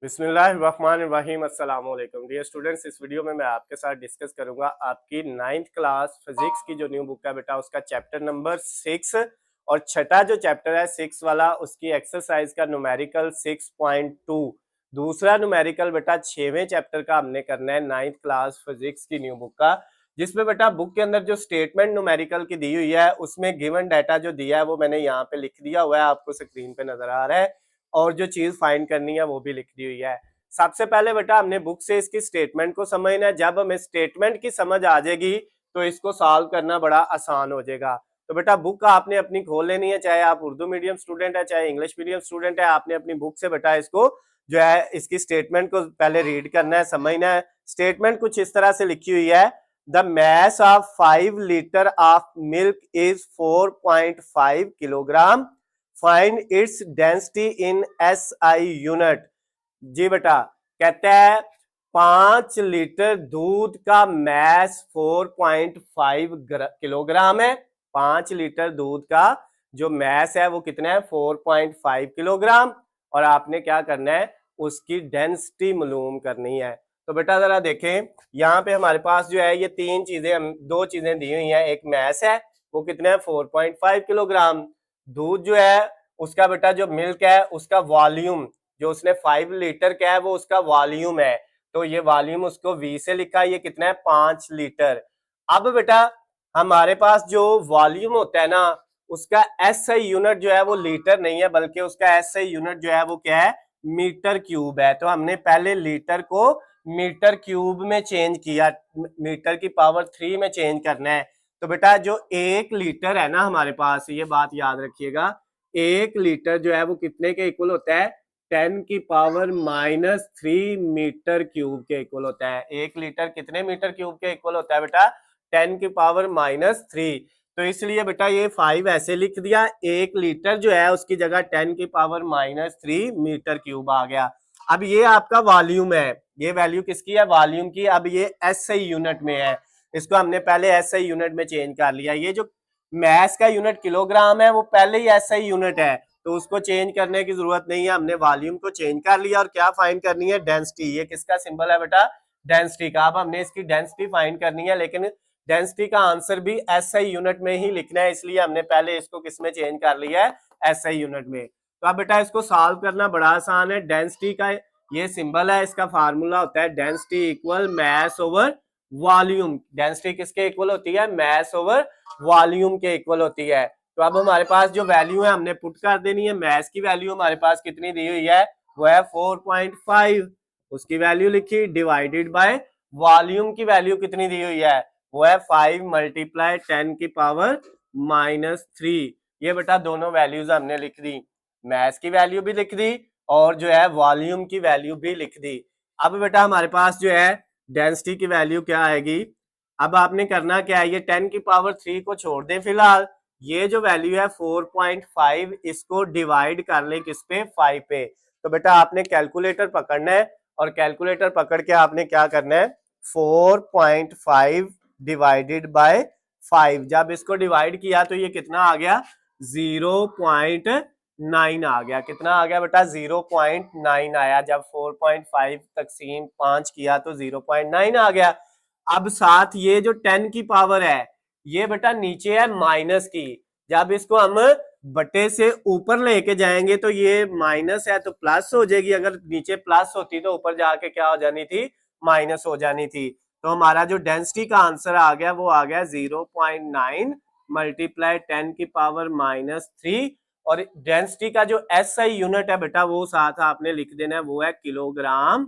बिस्मिल्लाहिर्रहमानिर्रहीम अस्सलाम वालेकुम डियर स्टूडेंट्स। इस वीडियो में मैं आपके साथ डिस्कस करूंगा आपकी 9th क्लास फिजिक्स की जो न्यू बुक है बेटा उसका चैप्टर नंबर 6 और छठा जो चैप्टर है 6 वाला उसकी एक्सरसाइज का न्यूमेरिकल 6.2। दूसरा न्यूमेरिकल बेटा 6वें चैप्टर का हमने करना है 9th क्लास फिजिक्स की न्यू बुक का, जिसमें बेटा बुक के अंदर जो स्टेटमेंट न्यूमेरिकल की दी हुई है उसमें गिवन डाटा जो दिया है वो मैंने यहाँ पे लिख दिया हुआ है, आपको स्क्रीन पे नजर आ रहा है, और जो चीज फाइंड करनी है वो भी लिख दी हुई है। सबसे पहले बेटा हमने बुक से इसकी स्टेटमेंट को समझना है। जब हमें स्टेटमेंट की समझ आ जाएगी तो इसको सॉल्व करना बड़ा आसान हो जाएगा। तो बेटा बुक आपने अपनी खोल लेनी है, चाहे आप उर्दू मीडियम स्टूडेंट है चाहे इंग्लिश मीडियम स्टूडेंट है, आपने अपनी बुक से बेटा इसको जो है इसकी स्टेटमेंट को पहले रीड करना है, समझना है। स्टेटमेंट कुछ इस तरह से लिखी हुई है, the mass of 5 litre of milk is 4.5 kilogram, find its density in SI unit. जी बेटा, कहता है 5 लीटर दूध का मैस 4.5 किलोग्राम है। 5 लीटर दूध का जो मैस है वो कितना है, 4.5 किलोग्राम, और आपने क्या करना है, उसकी डेंसिटी मालूम करनी है। तो बेटा जरा देखें, यहाँ पे हमारे पास जो है ये तीन चीजें, दो चीजें दी हुई हैं। एक मैस है वो कितना है 4.5 किलोग्राम, दूध जो है उसका बेटा जो मिल्क है उसका वॉल्यूम जो उसने 5 लीटर का है वो उसका वॉल्यूम है, तो ये वॉल्यूम उसको V से लिखा, ये कितना है 5 लीटर। अब बेटा हमारे पास जो वॉल्यूम होता है ना उसका SI यूनिट जो है वो लीटर नहीं है, बल्कि उसका SI यूनिट जो है वो क्या है, मीटर क्यूब है। तो हमने पहले लीटर को मीटर क्यूब में चेंज किया, मीटर की पावर 3 में चेंज करना है। तो बेटा जो 1 लीटर है ना हमारे पास, ये बात याद रखिएगा, 1 लीटर जो है वो कितने के इक्वल होता है, 10 की पावर -3 मीटर क्यूब के इक्वल होता है। 1 लीटर कितने मीटर क्यूब के इक्वल होता है बेटा, 10 की पावर -3। तो इसलिए बेटा ये 5 ऐसे लिख दिया, 1 लीटर जो है उसकी जगह 10 की पावर -3 मीटर क्यूब आ गया। अब ये आपका वॉल्यूम है, ये वैल्यू किसकी है, वॉल्यूम की। अब ये SI यूनिट में है, इसको हमने पहले SI यूनिट में चेंज कर लिया। ये जो मैस का यूनिट किलोग्राम है वो पहले ही SI यूनिट है, तो उसको चेंज करने की जरूरत नहीं है, हमने वॉल्यूम को चेंज कर लिया। और क्या फाइंड करनी है, डेंसिटी। ये किसका सिंबल है बेटा, डेंसिटी का। अब हमने इसकी डेंसिटी फाइंड करनी है, लेकिन डेंसिटी का आंसर भी SI यूनिट में ही लिखना है, इसलिए हमने पहले इसको किस में चेंज कर लिया है, SI यूनिट में। तो अब बेटा इसको सॉल्व करना बड़ा आसान है। डेंसिटी का ये सिंबल है, इसका फार्मूला होता है density equal mass over volume. Density किसके इक्वल होती है, मैस ओवर वॉल्यूम के इक्वल होती है। तो अब हमारे पास जो वैल्यू है हमने पुट कर देनी है। मैस की वैल्यू हमारे पास कितनी दी हुई है, वो है 4.5, उसकी वैल्यू लिखी, डिवाइडेड बाय वॉल्यूम की वैल्यू कितनी दी हुई है, वो है 5 मल्टीप्लाई 10 की पावर -3। ये बेटा दोनों वैल्यूज हमने लिख दी, मैस की वैल्यू भी लिख दी और जो है वॉल्यूम की वैल्यू भी लिख दी। अब बेटा हमारे पास जो है डेंसिटी की वैल्यू क्या आएगी। अब आपने करना क्या है, ये 10 की पावर 3 को छोड़ दें फिलहाल, ये जो वैल्यू है 4.5 इसको डिवाइड कर ले किस पे, 5 पे। तो बेटा आपने कैलकुलेटर पकड़ना है और कैलकुलेटर पकड़ के आपने क्या करना है, 4.5 डिवाइडेड बाय 5। जब इसको डिवाइड किया तो ये कितना आ गया, 0.9 आ गया। कितना आ गया बेटा, 0.9 आया। जब 4.5 तकसीम 5 किया तो 0.9 आ गया। अब साथ ये जो 10 की पावर है ये बेटा नीचे है माइनस की, जब इसको हम बटे से ऊपर लेके जाएंगे तो ये माइनस है तो प्लस हो जाएगी, अगर नीचे प्लस होती तो ऊपर जाके क्या हो जानी थी, माइनस हो जानी थी। तो हमारा जो डेंसिटी का आंसर आ गया वो आ गया 0.9 मल्टीप्लाई 10 की पावर -3, और डेंसिटी का जो SI यूनिट है बेटा वो साथ आपने लिख देना है, वो है किलोग्राम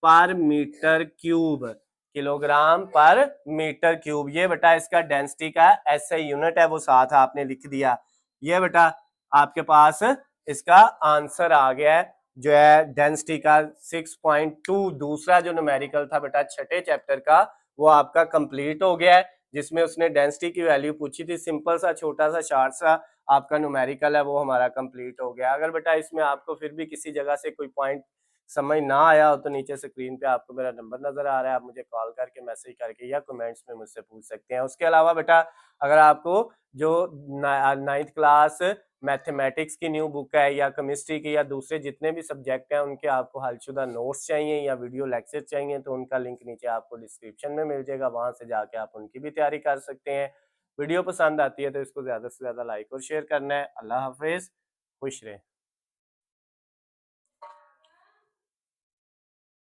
पर मीटर क्यूब। किलोग्राम पर मीटर क्यूब, ये बेटा इसका डेंसिटी का SI यूनिट है, वो साथ आपने लिख दिया। ये बेटा आपके पास इसका आंसर आ गया है, जो है डेंसिटी का 6.2। दूसरा जो न्यूमेरिकल था बेटा छठे चैप्टर का वो आपका कंप्लीट हो गया है, जिसमें उसने डेंसिटी की वैल्यू पूछी थी। सिंपल सा छोटा सा शार्ट सा आपका न्यूमेरिकल है, वो हमारा कंप्लीट हो गया। अगर बेटा इसमें आपको फिर भी किसी जगह से कोई पॉइंट समझ ना आया हो तो नीचे स्क्रीन पे आपको मेरा नंबर नजर आ रहा है, आप मुझे कॉल करके, मैसेज करके या कमेंट्स में मुझसे पूछ सकते हैं। उसके अलावा बेटा अगर आपको जो 9th क्लास मैथमेटिक्स की न्यू बुक है या केमिस्ट्री की या दूसरे जितने भी सब्जेक्ट हैं उनके आपको हलशुदा नोट्स चाहिए या वीडियो लेक्चर चाहिए तो उनका लिंक नीचे आपको डिस्क्रिप्शन में मिल जाएगा, वहां से जाके आप उनकी भी तैयारी कर सकते हैं। वीडियो पसंद आती है तो इसको ज्यादा से ज्यादा लाइक और शेयर करना है। अल्लाह हाफिज, खुश रहें।